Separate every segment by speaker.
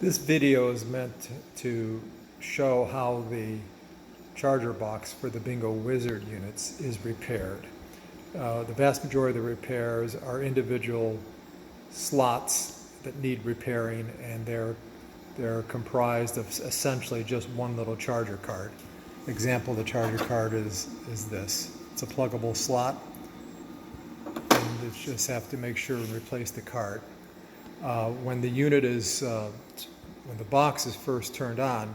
Speaker 1: This video is meant to show how the charger box for the Bingo Wizard units is repaired. The vast majority of the repairs are individual slots that need repairing, and they're comprised of essentially just one little charger card. Example of the charger card is this. It's a pluggable slot, and you just have to make sure and replace the card. When the box is first turned on,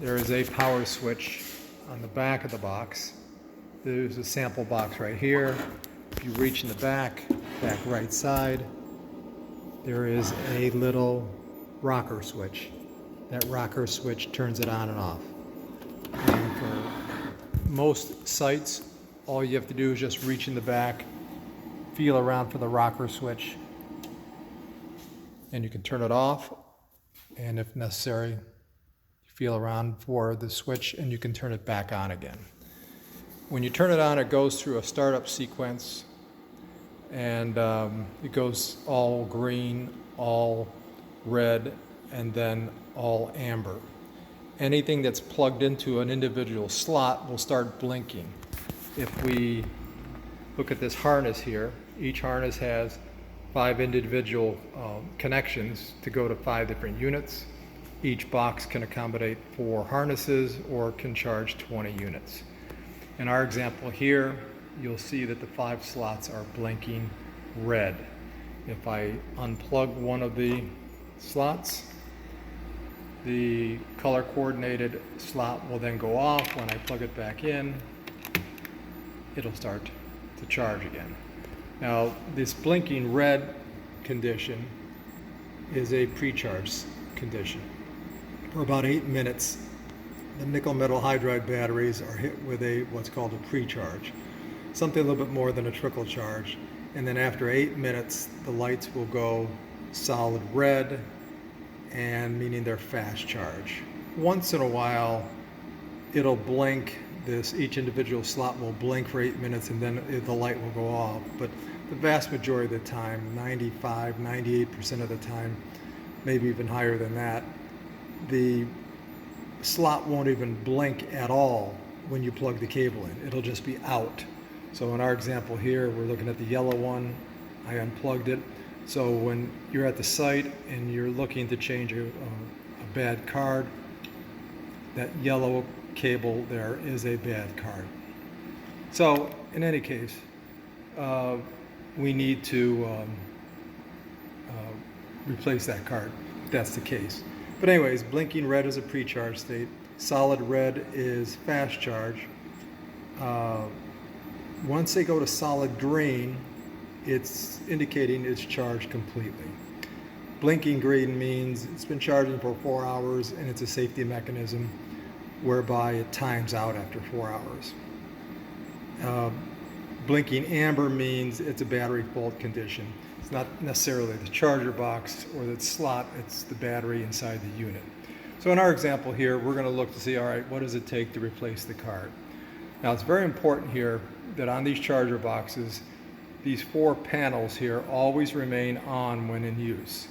Speaker 1: there is a power switch on the back of the box. There's a sample box right here. If you reach in the back right side, there is a little rocker switch. That rocker switch turns it on and off. And for most sites, all you have to do is just reach in the back, feel around for the rocker switch, and you can turn it off, and if necessary, you feel around for the switch and you can turn it back on again. When you turn it on, it goes through a startup sequence, and it goes all green, all red, and then all amber. Anything that's plugged into an individual slot will start blinking. If we look at this harness here, each harness has 5 individual connections to go to 5 different units. Each box can accommodate 4 harnesses or can charge 20 units. In our example here, you'll see that the 5 slots are blinking red. If I unplug one of the slots, the color coordinated slot will then go off. When I plug it back in, it'll start to charge again. Now, this blinking red condition is a pre-charge condition. For about 8 minutes, the nickel metal hydride batteries are hit with what's called a pre-charge, something a little bit more than a trickle charge. And then after 8 minutes, the lights will go solid red, and meaning they're fast charge. Once in a while, it'll blink. Each individual slot will blink for 8 minutes, and then the light will go off. But the vast majority of the time, 95, 98% of the time, maybe even higher than that, the slot won't even blink at all when you plug the cable in. It'll just be out. So in our example here, we're looking at the yellow one. I unplugged it. So when you're at the site and you're looking to change a bad card, that yellow cable there is a bad card. So in any case, we need to replace that card if that's the case. But anyways, blinking red is a pre-charge state. Solid red is fast charge. Once they go to solid green, it's indicating it's charged completely. Blinking green means it's been charging for 4 hours, and it's a safety mechanism whereby it times out after 4 hours. Blinking amber means it's a battery fault condition. It's not necessarily the charger box or the slot, it's the battery inside the unit. So in our example here, we're going to look to see, all right, what does it take to replace the card? Now, it's very important here that on these charger boxes, these 4 panels here always remain on when in use.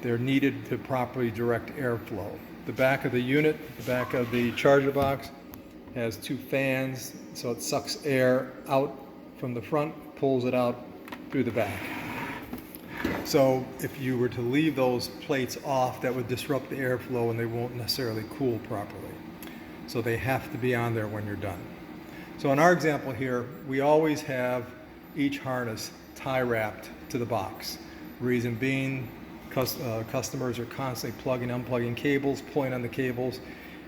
Speaker 1: They're needed to properly direct airflow. The back of the unit, the back of the charger box, has 2 fans, so it sucks air out from the front, pulls it out through the back. So if you were to leave those plates off, that would disrupt the airflow and they won't necessarily cool properly. So they have to be on there when you're done. So in our example here, we always have each harness tie wrapped to the box. Reason being, customers are constantly plugging, unplugging cables, pulling on the cables,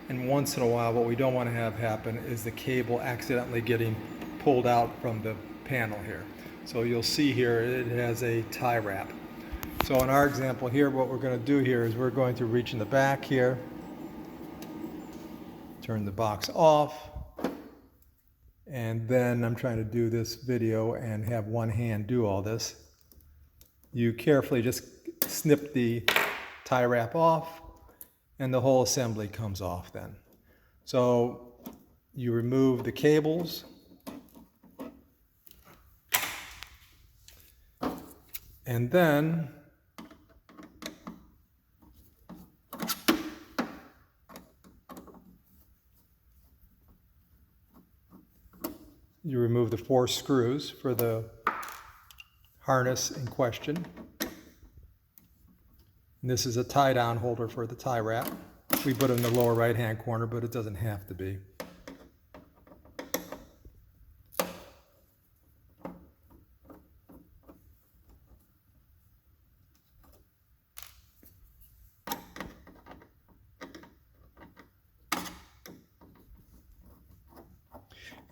Speaker 1: and once in a while what we don't want to have happen is the cable accidentally getting pulled out from the panel here. So you'll see here it has a tie wrap. So in our example here, what we're going to do here is we're going to reach in the back here, turn the box off, and then I'm trying to do this video and have one hand do all this. You carefully just snip the tie wrap off, and the whole assembly comes off then. So you remove the cables, and then you remove the 4 screws for the harness in question. And this is a tie-down holder for the tie wrap. We put it in the lower right-hand corner, but it doesn't have to be.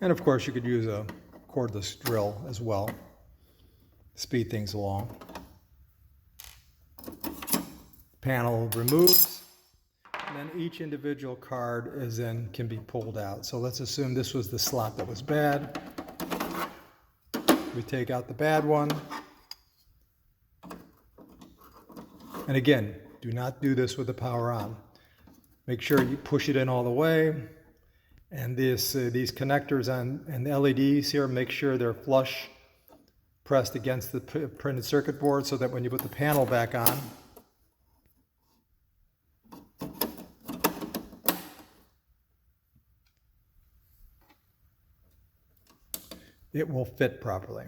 Speaker 1: And of course, you could use a cordless drill as well to speed things along. Panel removes, and then each individual card can be pulled out. So let's assume this was the slot that was bad. We take out the bad one. And again, do not do this with the power on. Make sure you push it in all the way. And these connectors and the LEDs here, make sure they're flush pressed against the printed circuit board so that when you put the panel back on, it will fit properly.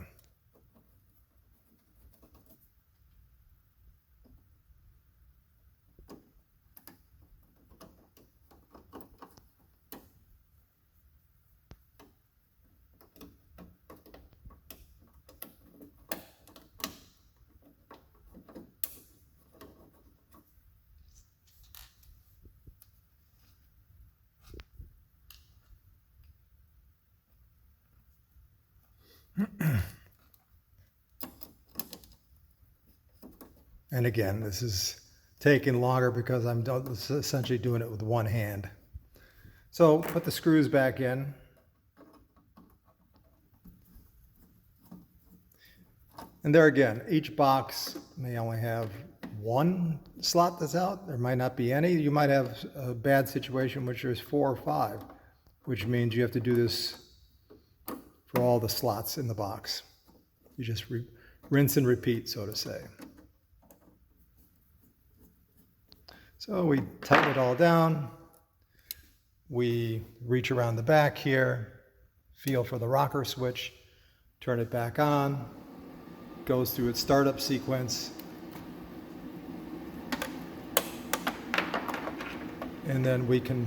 Speaker 1: And again, this is taking longer because I'm essentially doing it with one hand. So put the screws back in. And there again, each box may only have one slot that's out. There might not be any. You might have a bad situation which there's 4 or 5, which means you have to do this for all the slots in the box. You just rinse and repeat, so to say. So we tighten it all down. We reach around the back here, feel for the rocker switch, turn it back on, goes through its startup sequence, and then we can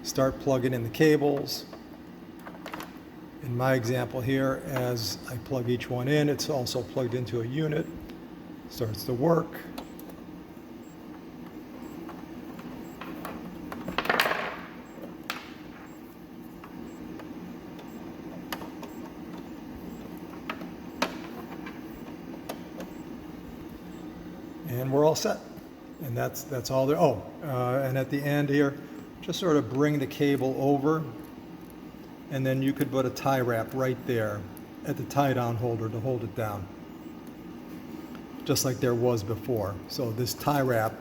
Speaker 1: start plugging in the cables. In my example here, as I plug each one in, it's also plugged into a unit, starts to work. And we're all set. And that's all there. Oh, and at the end here, just sort of bring the cable over, and then you could put a tie wrap right there at the tie down holder to hold it down, just like there was before. So this tie wrap,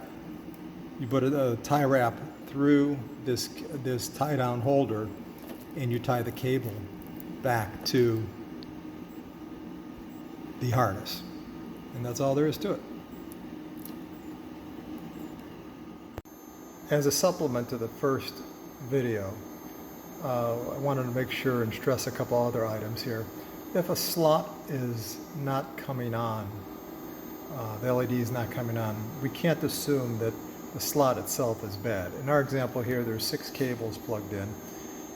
Speaker 1: you put a tie wrap through this tie down holder, and you tie the cable back to the harness. And that's all there is to it. As a supplement to the first video, I wanted to make sure and stress a couple other items here. If a slot is not coming on, the LED is not coming on, we can't assume that the slot itself is bad. In our example here, there's 6 cables plugged in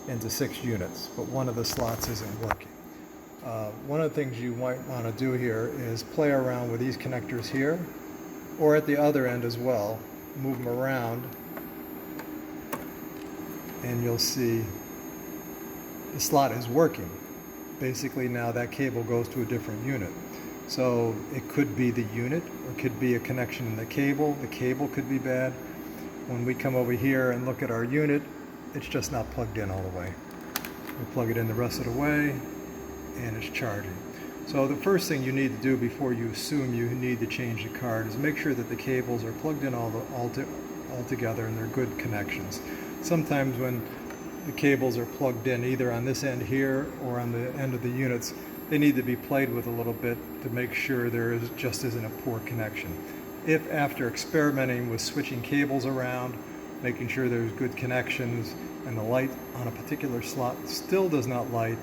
Speaker 1: into 6 units, but one of the slots isn't working. One of the things you might want to do here is play around with these connectors here, or at the other end as well, move them around, and you'll see the slot is working. Basically now that cable goes to a different unit. So it could be the unit, or it could be a connection in the cable. The cable could be bad. When we come over here and look at our unit, it's just not plugged in all the way. We plug it in the rest of the way, and it's charging. So the first thing you need to do before you assume you need to change the card is make sure that the cables are plugged in all together and they're good connections. Sometimes when the cables are plugged in either on this end here or on the end of the units, they need to be played with a little bit to make sure there just isn't a poor connection. If after experimenting with switching cables around, making sure there's good connections, and the light on a particular slot still does not light,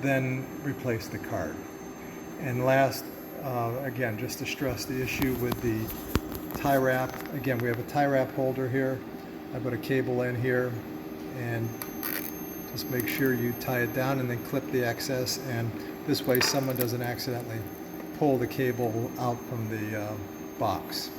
Speaker 1: then replace the card. And last, again, just to stress the issue with the tie wrap, again, we have a tie wrap holder here. I put a cable in here, and just make sure you tie it down and then clip the excess, and this way someone doesn't accidentally pull the cable out from the box.